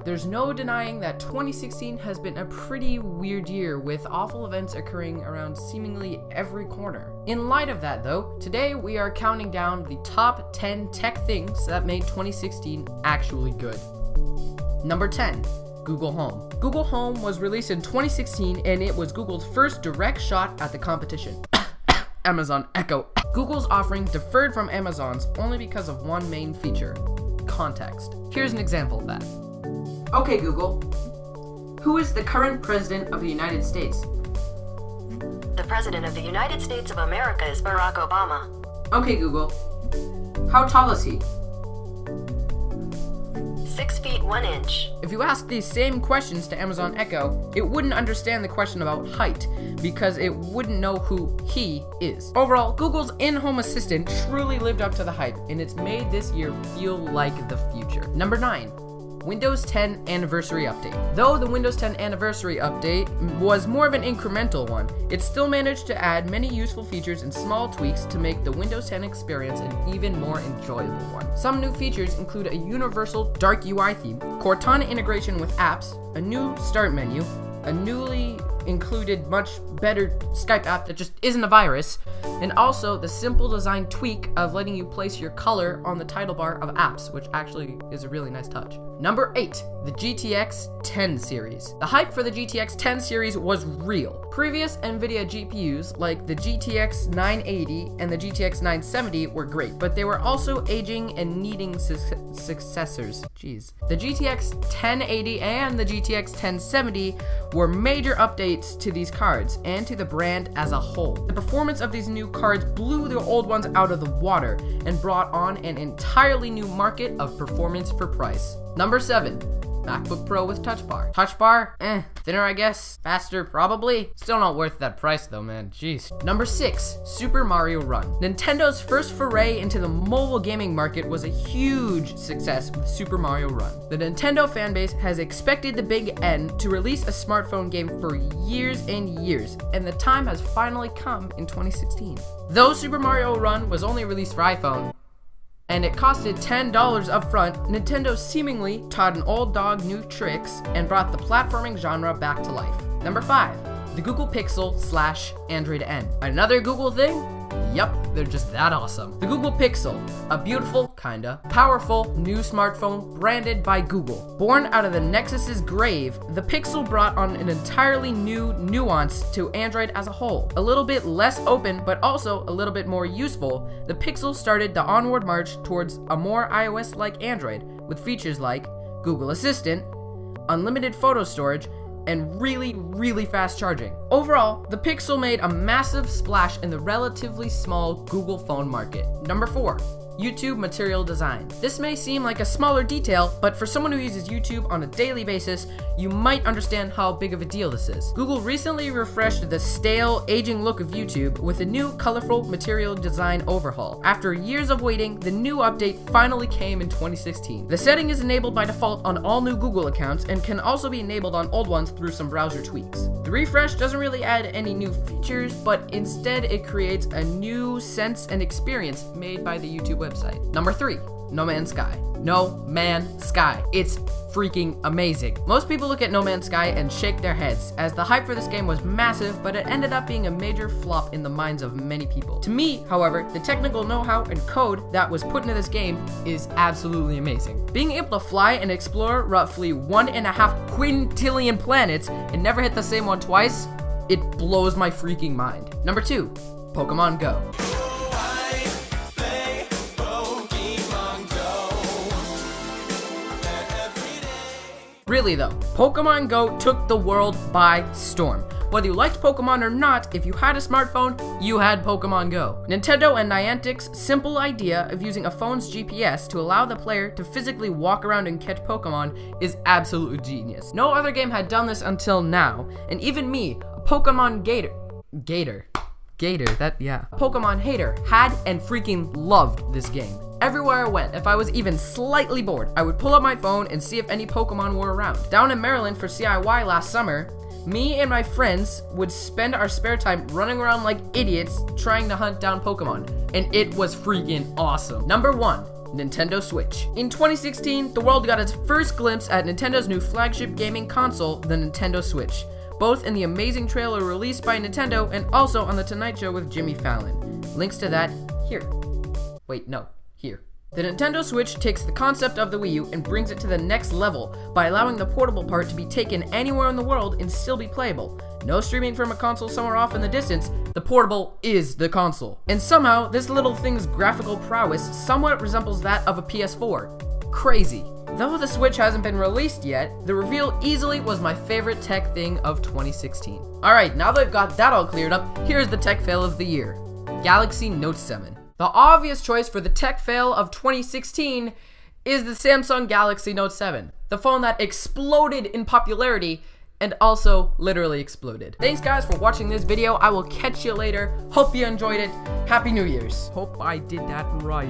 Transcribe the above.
there's no denying that 2016 has been a pretty weird year with awful events occurring around seemingly every corner. In light of that though, today we are counting down the top 10 tech things that made 2016 actually good. Number 10. Google Home. Google Home was released in 2016 and it was Google's first direct shot at the competition. Amazon Echo. Google's offering differed from Amazon's only because of one main feature: context. Here's an example of that. Okay, Google. Who is the current president of the United States? The President of the United States of America is Barack Obama. Okay, Google. How tall is he? 6 feet 1 inch. If you ask these same questions to Amazon Echo, it wouldn't understand the question about height because it wouldn't know who he is. Overall, Google's in-home assistant truly lived up to the hype, and it's made this year feel like the future. Number 9. Windows 10 Anniversary Update. Though the Windows 10 Anniversary Update was more of an incremental one, it still managed to add many useful features and small tweaks to make the Windows 10 experience an even more enjoyable one. Some new features include a universal dark UI theme, Cortana integration with apps, a new start menu, a newly included much better Skype app that just isn't a virus, and also the simple design tweak of letting you place your color on the title bar of apps, which actually is a really nice touch. Number 8, the GTX 10 series. The hype for the GTX 10 series was real. Previous NVIDIA GPUs like the GTX 980 and the GTX 970 were great, but they were also aging and needing successors. Jeez. The GTX 1080 and the GTX 1070 were major updates to these cards and to the brand as a whole. The performance of these new cards blew the old ones out of the water and brought on an entirely new market of performance for price. Number 7. MacBook Pro with Touch Bar. Touch Bar? Thinner I guess. Faster probably. Still not worth that price though, man. Jeez. Number 6. Super Mario Run. Nintendo's first foray into the mobile gaming market was a huge success with Super Mario Run. The Nintendo fanbase has expected the Big N to release a smartphone game for years and years, and the time has finally come in 2016. Though Super Mario Run was only released for iPhone, and it costed $10 up front, Nintendo seemingly taught an old dog new tricks and brought the platforming genre back to life. Number 5. The Google Pixel / Android N. Another Google thing? Yup, they're just that awesome. The Google Pixel, a beautiful, kinda, powerful new smartphone branded by Google. Born out of the Nexus's grave, the Pixel brought on an entirely new nuance to Android as a whole. A little bit less open, but also a little bit more useful, the Pixel started the onward march towards a more iOS-like Android, with features like Google Assistant, unlimited photo storage, and really fast charging. Overall, the Pixel made a massive splash in the relatively small Google phone market. Number 4. YouTube material design. This may seem like a smaller detail, but for someone who uses YouTube on a daily basis, you might understand how big of a deal this is. Google recently refreshed the stale, aging look of YouTube with a new colorful material design overhaul. After years of waiting, the new update finally came in 2016. The setting is enabled by default on all new Google accounts and can also be enabled on old ones through some browser tweaks. The refresh doesn't really add any new features, but instead it creates a new sense and experience made by the YouTube website. Number 3. No Man's Sky. No Man's Sky. It's freaking amazing. Most people look at No Man's Sky and shake their heads, as the hype for this game was massive, but it ended up being a major flop in the minds of many people. To me, however, the technical know-how and code that was put into this game is absolutely amazing. Being able to fly and explore roughly 1.5 quintillion planets and never hit the same one twice, it blows my freaking mind. Number 2. Pokemon Go. Really though, Pokemon Go took the world by storm. Whether you liked Pokemon or not, if you had a smartphone, you had Pokemon Go. Nintendo and Niantic's simple idea of using a phone's GPS to allow the player to physically walk around and catch Pokemon is absolutely genius. No other game had done this until now, and even me, a Pokemon Pokemon hater, had and freaking loved this game. Everywhere I went, if I was even slightly bored, I would pull up my phone and see if any Pokemon were around. Down in Maryland for CIY last summer, me and my friends would spend our spare time running around like idiots trying to hunt down Pokemon, and it was freaking awesome. Number 1. Nintendo Switch. In 2016, the world got its first glimpse at Nintendo's new flagship gaming console, the Nintendo Switch, both in the amazing trailer released by Nintendo and also on The Tonight Show with Jimmy Fallon. Links to that here. Wait, no, here. The Nintendo Switch takes the concept of the Wii U and brings it to the next level by allowing the portable part to be taken anywhere in the world and still be playable. No streaming from a console somewhere off in the distance, the portable is the console. And somehow, this little thing's graphical prowess somewhat resembles that of a PS4. Crazy. Though the Switch hasn't been released yet, the reveal easily was my favorite tech thing of 2016. Alright, now that I've got that all cleared up, here's the tech fail of the year. Galaxy Note 7. The obvious choice for the tech fail of 2016 is the Samsung Galaxy Note 7, the phone that exploded in popularity and also literally exploded. Thanks guys for watching this video. I will catch you later. Hope you enjoyed it. Happy New Year's. Hope I did that right.